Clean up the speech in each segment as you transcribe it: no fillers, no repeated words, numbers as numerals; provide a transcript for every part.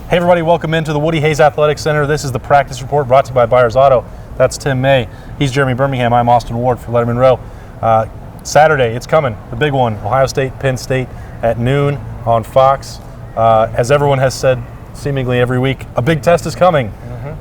Hey everybody, welcome into the Woody Hayes Athletic Center. This is the practice report brought to you by Buyers Auto. That's Tim May. He's Jeremy Birmingham. I'm Austin Ward for Lettermen Row. Saturday, it's coming, the big one. Ohio State, Penn State at noon on Fox. As everyone has said seemingly every week, a big test is coming.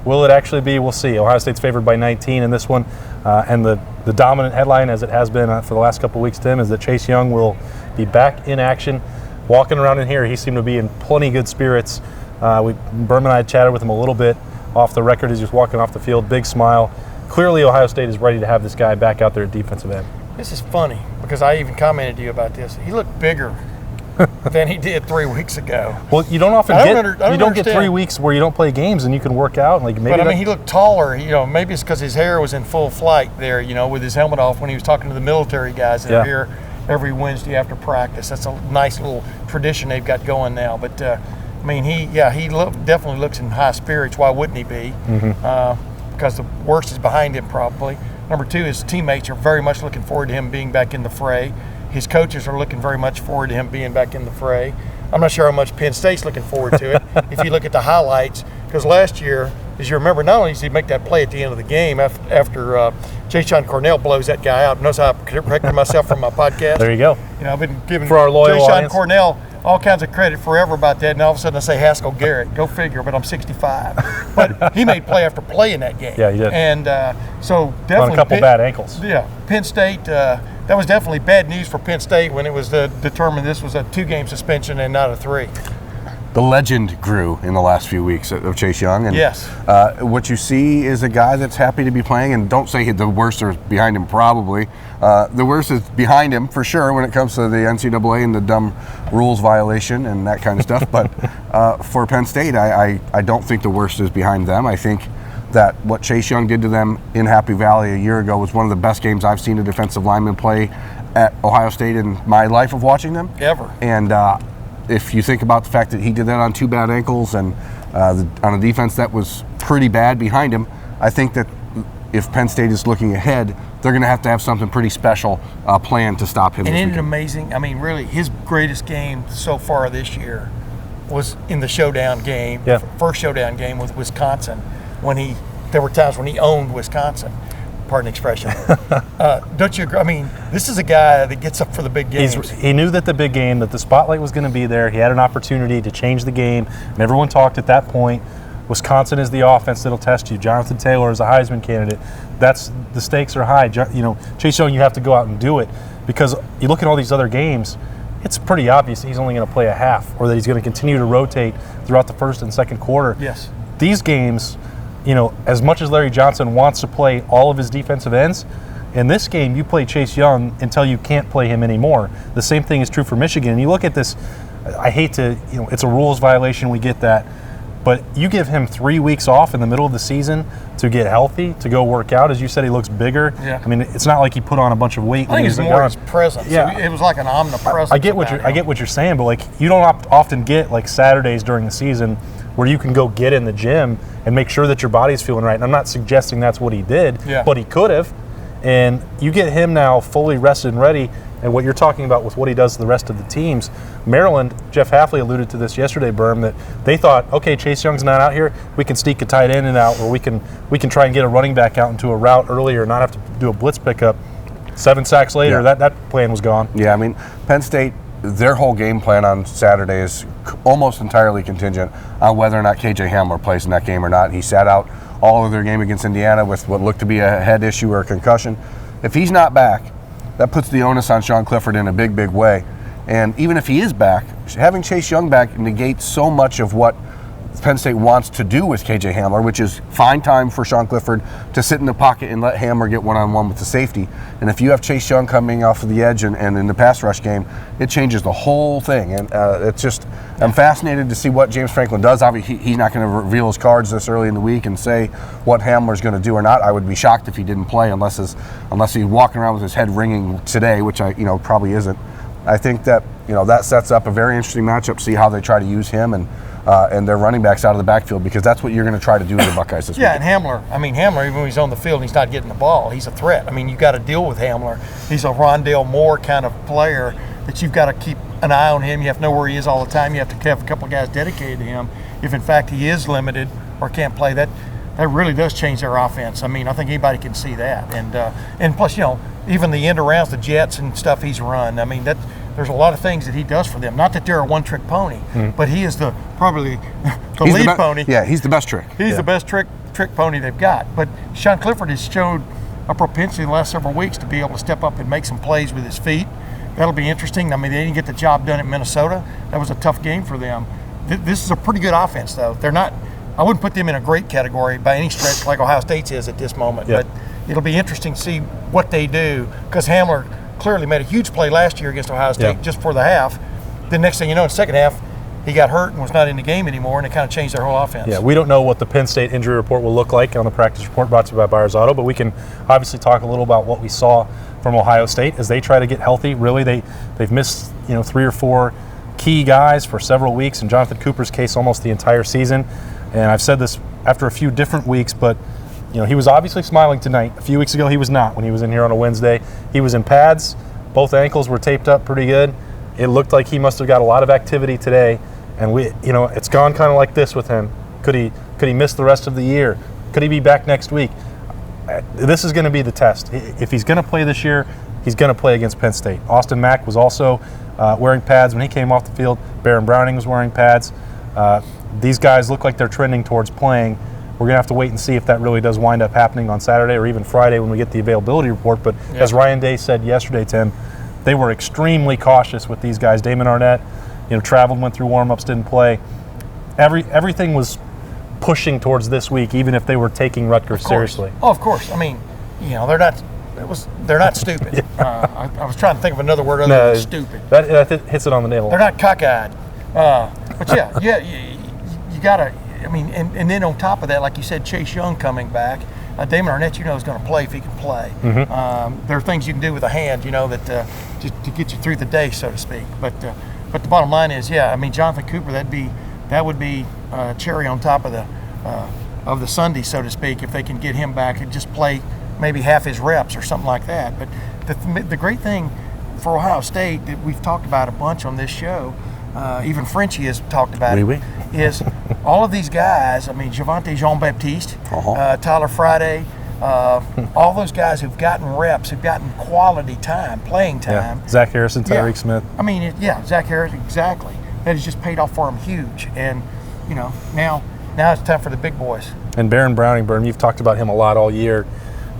Will it actually be? We'll see. Ohio State's favored by 19 in this one. And the dominant headline, as it has been for the last couple of weeks, Tim, is that Chase Young will be back in action. Walking around in here, he seemed to be in plenty good spirits. Birm and I chatted with him a little bit off the record as he was walking off the field. Big smile. Clearly, Ohio State is ready to have this guy back out there at defensive end. This is funny because I even commented to you about this. He looked bigger than he did 3 weeks ago. Well, you don't often get 3 weeks where you don't play games and you can work out. But I mean, he looked taller. Maybe it's because his hair was in full flight there. With his helmet off when he was talking to the military guys that are here every Wednesday after practice. That's a nice little tradition they've got going now. But he definitely looks in high spirits. Why wouldn't he be? Because the worst is behind him probably. Number two, his teammates are very much looking forward to him being back in the fray. His coaches are looking very much forward to him being back in the fray. I'm not sure how much Penn State's looking forward to it. If you look at the highlights, because last year, as you remember, not only did he make that play at the end of the game after Jay-Sean Cornell blows that guy out. Notice how I corrected myself from my podcast. There you go. I've been giving for our loyal Jay-Sean audience. Cornell all kinds of credit forever about that, and all of a sudden I say Haskell Garrett. Go figure, but I'm 65. But he made play after play in that game. Yeah, he did. And so definitely on a couple bad ankles. Yeah, Penn State, that was definitely bad news for Penn State when it was determined this was a 2-game suspension and not a 3. The legend grew in the last few weeks of Chase Young. And yes. What you see is a guy that's happy to be playing, and don't say the worst is behind him probably. The worst is behind him for sure when it comes to the NCAA and the dumb rules violation and that kind of stuff. But for Penn State, I don't think the worst is behind them. I think that what Chase Young did to them in Happy Valley a year ago was one of the best games I've seen a defensive lineman play at Ohio State in my life of watching them. Ever. And if you think about the fact that he did that on 2 bad ankles and on a defense that was pretty bad behind him, I think that if Penn State is looking ahead, they're going to have something pretty special planned to stop him. And isn't it amazing? I mean, really, his greatest game so far this year was in the showdown game, first showdown game with Wisconsin, there were times when he owned Wisconsin. Pardon the expression. Don't you agree? I mean, this is a guy that gets up for the big games. He knew that the spotlight was going to be there. He had an opportunity to change the game, and everyone talked at that point. Wisconsin is the offense that'll test you. Jonathan Taylor is a Heisman candidate. The stakes are high. Chase Young, you have to go out and do it, because you look at all these other games, it's pretty obvious that he's only going to play a half, or that he's going to continue to rotate throughout the first and second quarter. Yes. These games, as much as Larry Johnson wants to play all of his defensive ends, in this game you play Chase Young until you can't play him anymore. The same thing is true for Michigan. And you look at this, I hate to, it's a rules violation, we get that, but you give him 3 weeks off in the middle of the season to get healthy, to go work out. As you said, he looks bigger. Yeah. I mean, it's not like he put on a bunch of weight. I think it's more his presence. Yeah. It was like an omnipresence. I get what you're saying, but you don't often get Saturdays during the season where you can go get in the gym and make sure that your body's feeling right. And I'm not suggesting that's what he did, but he could have. And you get him now fully rested and ready. And what you're talking about with what he does to the rest of the teams, Maryland, Jeff Hafley alluded to this yesterday, Birm, that they thought, okay, Chase Young's not out here, we can sneak a tight end out, or we can try and get a running back out into a route earlier, not have to do a blitz pickup. 7 sacks later, that plan was gone. Yeah, I mean, Penn State, their whole game plan on Saturday is almost entirely contingent on whether or not KJ Hamler plays in that game or not. He sat out all of their game against Indiana with what looked to be a head issue or a concussion. If he's not back, that puts the onus on Sean Clifford in a big, big way. And even if he is back, having Chase Young back negates so much of what Penn State wants to do with KJ Hamler, which is find time for Sean Clifford to sit in the pocket and let Hamler get one-on-one with the safety. And if you have Chase Young coming off of the edge and in the pass rush game, it changes the whole thing. And it's just, I'm fascinated to see what James Franklin does. Obviously, he's not going to reveal his cards this early in the week and say what Hamler's going to do or not. I would be shocked if he didn't play unless he's walking around with his head ringing today, which probably isn't. I think that that sets up a very interesting matchup. See how they try to use him and their running backs out of the backfield, because that's what you're going to try to do to the Buckeyes this week. Yeah, and Hamler, even when he's on the field and he's not getting the ball, he's a threat. I mean, you got to deal with Hamler. He's a Rondale Moore kind of player that you've got to keep an eye on him. You have to know where he is all the time. You have to have a couple of guys dedicated to him. if in fact he is limited or can't play, that really does change their offense. I mean, I think anybody can see that. And plus, you know, even the end arounds, the jets and stuff he's run. I mean, there's a lot of things that he does for them. Not that they're a one-trick pony, but he is probably the lead pony. Yeah, he's the best trick. He's the best trick pony they've got. But Sean Clifford has showed a propensity the last several weeks to be able to step up and make some plays with his feet. That'll be interesting. I mean, they didn't get the job done at Minnesota. That was a tough game for them. This is a pretty good offense, though. They're not. I wouldn't put them in a great category by any stretch like Ohio State's is at this moment. But it'll be interesting to see what they do, because Hamler clearly made a huge play last year against Ohio State just for the half. The next thing you know, in the second half, he got hurt and was not in the game anymore, and it kind of changed their whole offense. Yeah, we don't know what the Penn State injury report will look like on the practice report brought to you by Byers Auto, but we can obviously talk a little about what we saw from Ohio State as they try to get healthy. Really, they've missed 3 or 4 key guys for several weeks. In Jonathan Cooper's case, almost the entire season. And I've said this after a few different weeks, but he was obviously smiling tonight. A few weeks ago, he was not when he was in here on a Wednesday. He was in pads. Both ankles were taped up pretty good. It looked like he must have got a lot of activity today. And it's gone kind of like this with him. Could he miss the rest of the year? Could he be back next week? This is going to be the test. If he's going to play this year, he's going to play against Penn State. Austin Mack was also wearing pads when he came off the field. Birm Browning was wearing pads. These guys look like they're trending towards playing. We're going to have to wait and see if that really does wind up happening on Saturday or even Friday when we get the availability report. But as Ryan Day said yesterday, Tim, they were extremely cautious with these guys. Damon Arnett, traveled, went through warm-ups, didn't play. Everything was pushing towards this week, even if they were taking Rutgers seriously. Oh, of course. I mean, they're not stupid. I was trying to think of another word other than stupid. That hits it on the nail. They're not cockeyed. But you got to. I mean, and then on top of that, like you said, Chase Young coming back. Damon Arnett, is going to play if he can play. Mm-hmm. There are things you can do with a hand, that just to get you through the day, so to speak. But the bottom line is, I mean, Jonathan Cooper, that would be cherry on top of the Sunday, so to speak, if they can get him back and just play maybe half his reps or something like that. But the great thing for Ohio State that we've talked about a bunch on this show, even Frenchie has talked about it, is all of these guys. I mean, Javonte Jean-Baptiste, Tyler Friday, all those guys who've gotten reps, who've gotten quality time, playing time. Zach Harrison, Tyreek Smith. I mean, Zach Harrison, exactly. That has just paid off for him huge. And, now it's time for the big boys. And Baron Browning, you've talked about him a lot all year.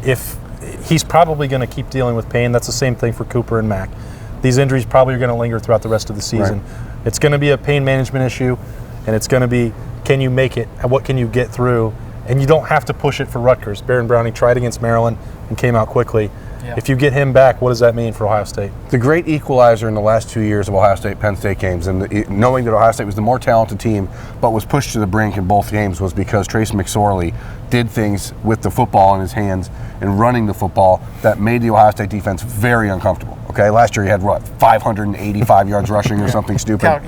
If he's probably going to keep dealing with pain, that's the same thing for Cooper and Mack. These injuries probably are going to linger throughout the rest of the season. Right. It's going to be a pain management issue, and it's going to be, can you make it? What can you get through? And you don't have to push it for Rutgers. Baron Browning tried against Maryland and came out quickly. Yeah. If you get him back, what does that mean for Ohio State? The great equalizer in the last 2 years of Ohio State-Penn State games, and knowing that Ohio State was the more talented team but was pushed to the brink in both games, was because Trace McSorley did things with the football in his hands and running the football that made the Ohio State defense very uncomfortable. Okay, last year he had 585 yards rushing or something stupid.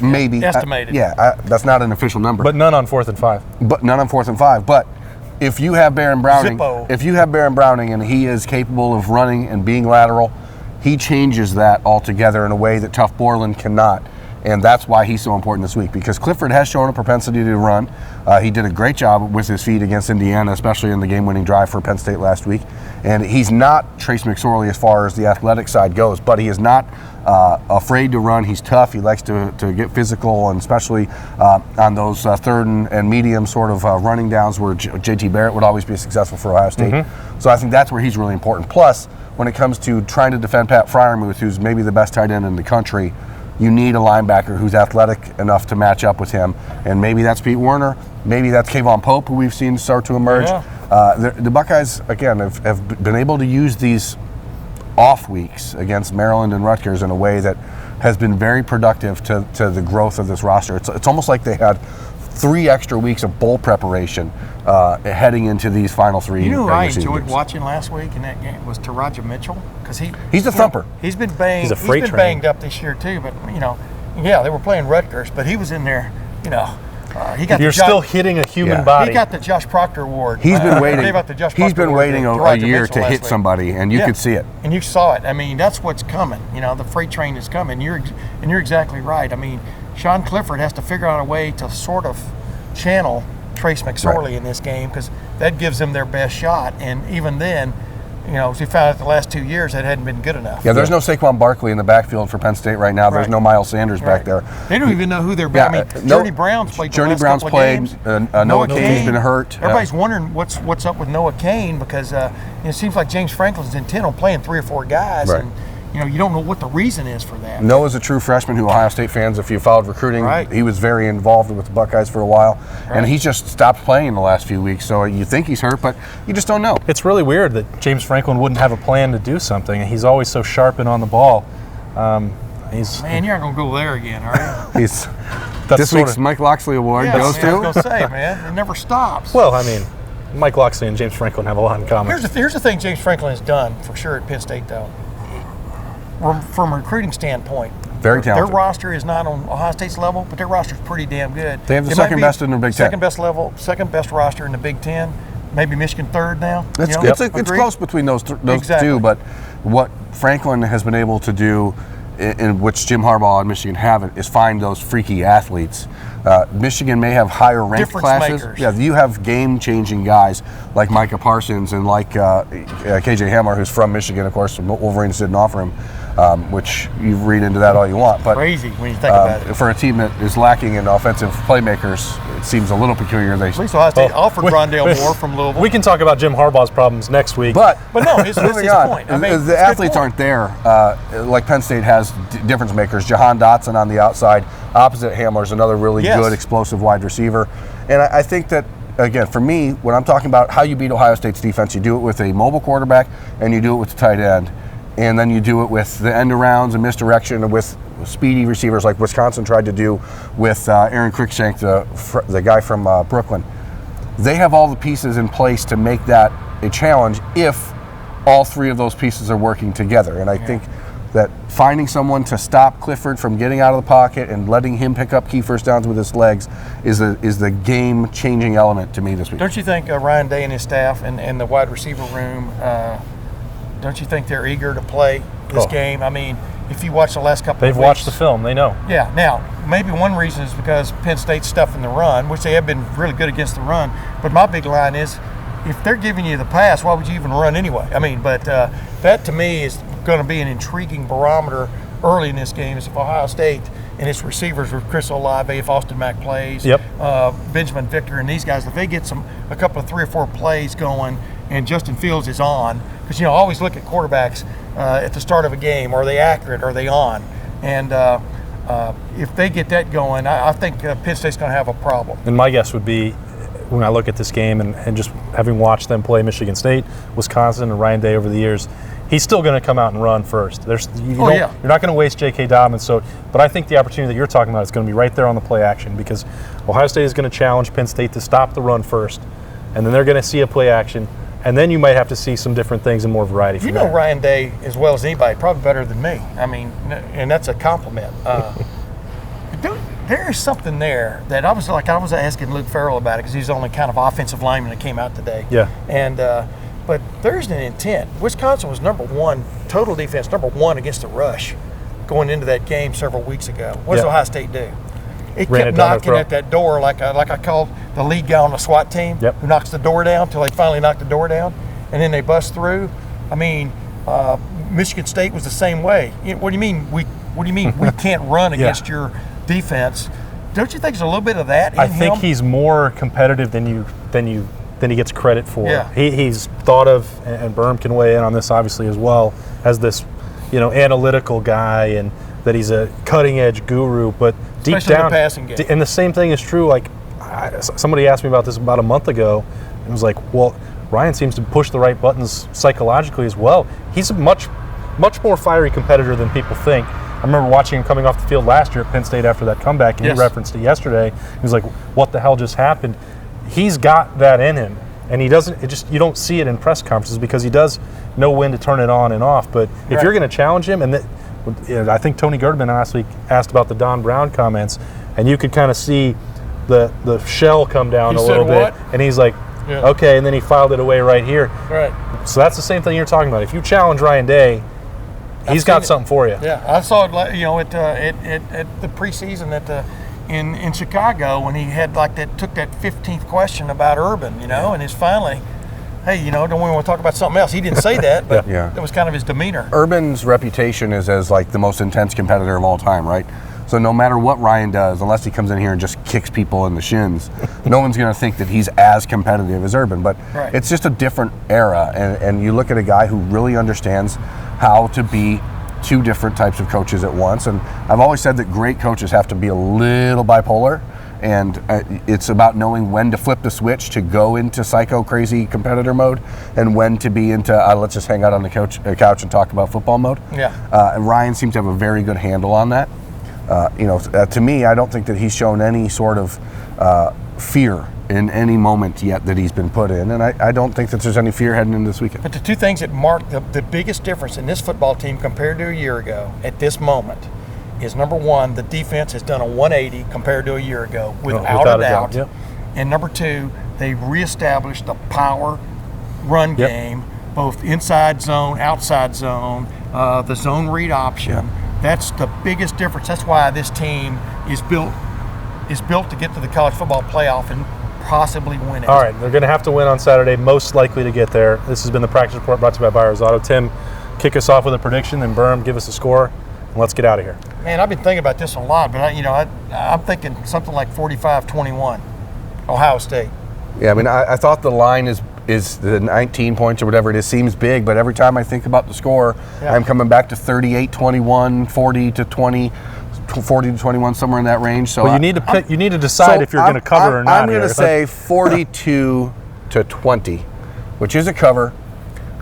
Maybe estimated. That's not an official number. But none on 4th and 5. But none on 4th and 5. But if you have Baron Browning, and he is capable of running and being lateral, he changes that altogether in a way that Tough Borland cannot. And that's why he's so important this week, because Clifford has shown a propensity to run. He did a great job with his feet against Indiana, especially in the game-winning drive for Penn State last week. And he's not Trace McSorley as far as the athletic side goes, but he is not afraid to run. He's tough. He likes to get physical, and especially on those third and medium sort of running downs where J.T. Barrett would always be successful for Ohio State. Mm-hmm. So I think that's where he's really important. Plus, when it comes to trying to defend Pat Freiermuth, who's maybe the best tight end in the country, you need a linebacker who's athletic enough to match up with him. And maybe that's Pete Werner. Maybe that's Kayvon Pope, who we've seen start to emerge. Yeah. The Buckeyes, again, have been able to use these off weeks against Maryland and Rutgers in a way that has been very productive to the growth of this roster. It's almost like they had 3 extra weeks of bowl preparation heading into these final 3 You know who I enjoyed games. Watching last week in that game was Taraja Mitchell, because he's a thumper. He's been banged. He's a freight train. Banged up this year too, but they were playing Rutgers, but he was in there. He got. You're still hitting a human body. He got the Josh Proctor Award. He's been waiting. He's been waiting a year to hit somebody, and you could see it. And you saw it. I mean, that's what's coming. The freight train is coming. You're exactly right. I mean, Sean Clifford has to figure out a way to sort of channel Trace McSorley in this game, because that gives them their best shot. And even then, as we found out the last 2 years, that hadn't been good enough. Yeah, there's no Saquon Barkley in the backfield for Penn State right now. There's no Miles Sanders back there. They don't even know who they're. Yeah, Journey Brown's played. Noah Kane's been hurt. Everybody's wondering what's up with Noah Kane, because it seems like James Franklin's intent on playing 3 or 4 guys, and you don't know what the reason is for that. Noah's a true freshman who Ohio State fans, if you followed recruiting, he was very involved with the Buckeyes for a while, and he's just stopped playing the last few weeks. So you think he's hurt, but you just don't know. It's really weird that James Franklin wouldn't have a plan to do something. He's always so sharp and on the ball. Man, you're not going to go there again, are you? This week's Mike Loxley Award goes to. I was going to say, man, it never stops. Well, I mean, Mike Loxley and James Franklin have a lot in common. Here's the thing James Franklin has done for sure at Penn State, though. From a recruiting standpoint, very talented. Their roster is not on Ohio State's level, but their roster is pretty damn good. They have the second best in the Big Ten. Second best roster in the Big Ten. Maybe Michigan third now. It's close between those two, but what Franklin has been able to do, in which Jim Harbaugh and Michigan haven't, is find those freaky athletes. Michigan may have higher ranked classes. Makers. Yeah, you have game-changing guys like Micah Parsons and like KJ Hamler, who's from Michigan, of course. Wolverines didn't offer him, which you read into that all you want. But crazy when you think about it. For a team that is lacking in offensive playmakers, it seems a little peculiar. At least Ohio State offered Rondale Moore from Louisville. We can talk about Jim Harbaugh's problems next week. But no, it's his point. The athletes aren't there. Like Penn State has difference makers. Jahan Dotson on the outside, opposite Hamler, is another really good explosive wide receiver. And I think that, again, for me, when I'm talking about how you beat Ohio State's defense, you do it with a mobile quarterback and you do it with the tight end. And then you do it with the end arounds and misdirection and with speedy receivers like Wisconsin tried to do with Aaron Cruikshank, the guy from Brooklyn. They have all the pieces in place to make that a challenge if all 3 of those pieces are working together. And I think that finding someone to stop Clifford from getting out of the pocket and letting him pick up key first downs with his legs is the game-changing element to me this week. Don't you think Ryan Day and his staff and the wide receiver room, don't you think they're eager to play this game? I mean, if you watch the last couple of weeks. They've watched the film. They know. Yeah. Now, maybe one reason is because Penn State's stuffing the run, which they have been really good against the run. But my big line is, if they're giving you the pass, why would you even run anyway? I mean, but that to me is going to be an intriguing barometer early in this game. Is if Ohio State and its receivers with Chris Olave, if Austin Mack plays, Benjamin Victor and these guys, if they get a couple of 3 or 4 plays going and Justin Fields is on, because I always look at quarterbacks at the start of a game. Are they accurate? Are they on? And if they get that going, I think Penn State's going to have a problem. And my guess would be, when I look at this game and just having watched them play Michigan State, Wisconsin, and Ryan Day over the years, he's still going to come out and run first. You're not going to waste J.K. Dobbins. But I think the opportunity that you're talking about is going to be right there on the play action, because Ohio State is going to challenge Penn State to stop the run first, and then they're going to see a play action, and then you might have to see some different things and more variety. You know Ryan Day as well as anybody, probably better than me. I mean, and that's a compliment. There is something there that I was asking Luke Farrell about it, because he's the only kind of offensive lineman that came out today. Yeah. And but there's an intent. Wisconsin was number 1 total defense, number 1 against the rush, going into that game several weeks ago. What does Ohio State do? It kept knocking at that door like I called the lead guy on the SWAT team who knocks the door down until they finally knock the door down, and then they bust through. I mean, Michigan State was the same way. What do you mean we can't run against your defense? Don't you think there's a little bit of that in him? I think he's more competitive than he gets credit for. Yeah. He's thought of, and Birm can weigh in on this obviously as well, as this analytical guy, and that he's a cutting edge guru, but deep especially down, in the passing game. And the same thing is true. Like somebody asked me about this about a month ago, and was like, "Well, Ryan seems to push the right buttons psychologically as well. He's a much more fiery competitor than people think." I remember watching him coming off the field last year at Penn State after that comeback, and he referenced it yesterday. He was like, "What the hell just happened?" He's got that in him, and he doesn't. You don't see it in press conferences because he does know when to turn it on and off. But if you're going to challenge him, and I think Tony Girdman last week asked about the Don Brown comments, and you could kind of see the shell come down a little bit, and he's like, "Okay," and then he filed it away right here. Right. So that's the same thing you're talking about. If you challenge Ryan Day, He's got something for you. Yeah, I saw it, at the preseason in Chicago when he had took that 15th question about Urban, and he's finally, hey, don't we want to talk about something else? He didn't say that, but that was kind of his demeanor. Urban's reputation is as the most intense competitor of all time, right? So no matter what Ryan does, unless he comes in here and just kicks people in the shins, no one's going to think that he's as competitive as Urban. But it's just a different era, and you look at a guy who really understands how to be two different types of coaches at once. And I've always said that great coaches have to be a little bipolar, and it's about knowing when to flip the switch to go into psycho crazy competitor mode and when to be into let's just hang out on the couch and talk about football mode. And Ryan seems to have a very good handle on that. To me, I don't think that he's shown any sort of fear in any moment yet that he's been put in, and I don't think that there's any fear heading into this weekend. But the two things that mark the biggest difference in this football team compared to a year ago at this moment is, number one, the defense has done a 180 compared to a year ago, without a doubt. Yep. And number two, they've reestablished the power run game, both inside zone, outside zone, the zone read option. Yep. That's the biggest difference. That's why this team is built to get to the college football playoff and possibly win it. All right, they're going to have to win on Saturday, most likely to get there. This has been the practice report brought to you by Byers Auto. Tim, kick us off with a prediction, then Birm, give us a score, and let's get out of here. Man, I've been thinking about this a lot, but I'm thinking something like 45-21, Ohio State. Yeah, I thought the line is the 19 points or whatever it is seems big, but every time I think about the score, I'm coming back to 38-21, 40-20, 40-21, somewhere in that range. So you need to decide if you're going to cover or not. I'm going to say 42-20, which is a cover.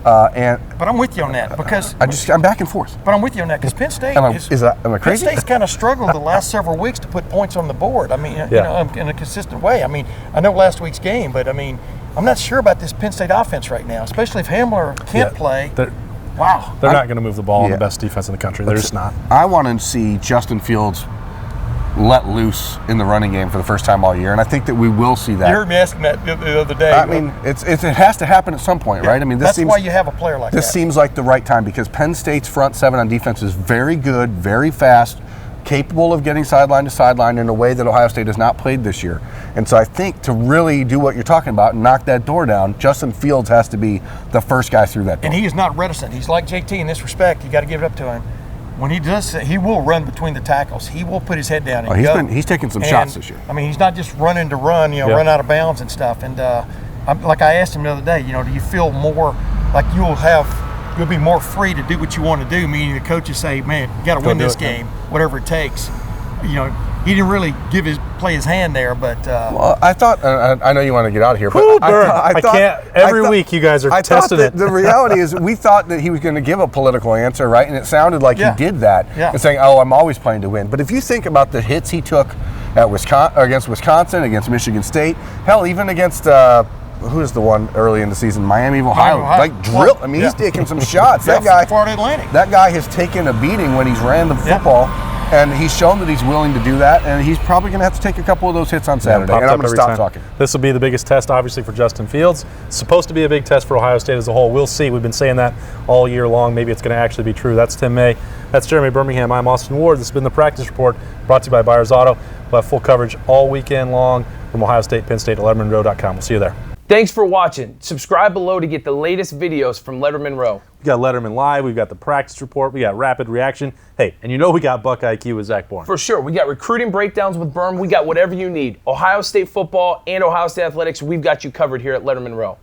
But I'm with you on that because I'm back and forth. But I'm with you on that because Penn State am I crazy? Penn State's kind of struggled the last several weeks to put points on the board. in a consistent way. I know last week's game, but I'm not sure about this Penn State offense right now, especially if Hamler can't play. They're not going to move the ball on the best defense in the country. They're just not. I want to see Justin Fields let loose in the running game for the first time all year, and I think that we will see that. You heard me asking that the other day. It has to happen at some point, right? That's why you have a player like that. This seems like the right time because Penn State's front seven on defense is very good, very fast, capable of getting sideline to sideline in a way that Ohio State has not played this year. And so I think to really do what you're talking about and knock that door down, Justin Fields has to be the first guy through that door. And he is not reticent. He's like JT in this respect. You got to give it up to him. When he does, he will run between the tackles. He will put his head down and go. He's taking some shots this year. He's not just running to run, run out of bounds and stuff. And like I asked him the other day, do you feel more like you'll be more free to do what you want to do? Meaning the coaches say, man, you got to win this game, whatever it takes. He didn't really play his hand there, but. Well, I thought, I know you want to get out of here, but I can't. Every week you guys are testing it. The reality is we thought that he was going to give a political answer, right? And it sounded like he did that. And saying, I'm always playing to win. But if you think about the hits he took at against Wisconsin, against Michigan State, hell, even against, who is the one early in the season? Miami of Ohio. He's taking some shots. Florida Atlantic. That guy has taken a beating when he's ran the football. And he's shown that he's willing to do that, and he's probably going to have to take a couple of those hits on Saturday. And I'm going to stop talking. This will be the biggest test, obviously, for Justin Fields. It's supposed to be a big test for Ohio State as a whole. We'll see. We've been saying that all year long. Maybe it's going to actually be true. That's Tim May. That's Jeremy Birmingham. I'm Austin Ward. This has been the Practice Report brought to you by Byers Auto. We'll have full coverage all weekend long from Ohio State, Penn State, at LettermenRow.com. We'll see you there. Thanks for watching. Subscribe below to get the latest videos from Lettermen Row. We got Lettermen Live, we've got the Practice Report, we got Rapid Reaction. Hey, and we got Buckeye IQ with Zach Bourne. For sure. We got recruiting breakdowns with Birm. We got whatever you need. Ohio State football and Ohio State athletics, we've got you covered here at Lettermen Row.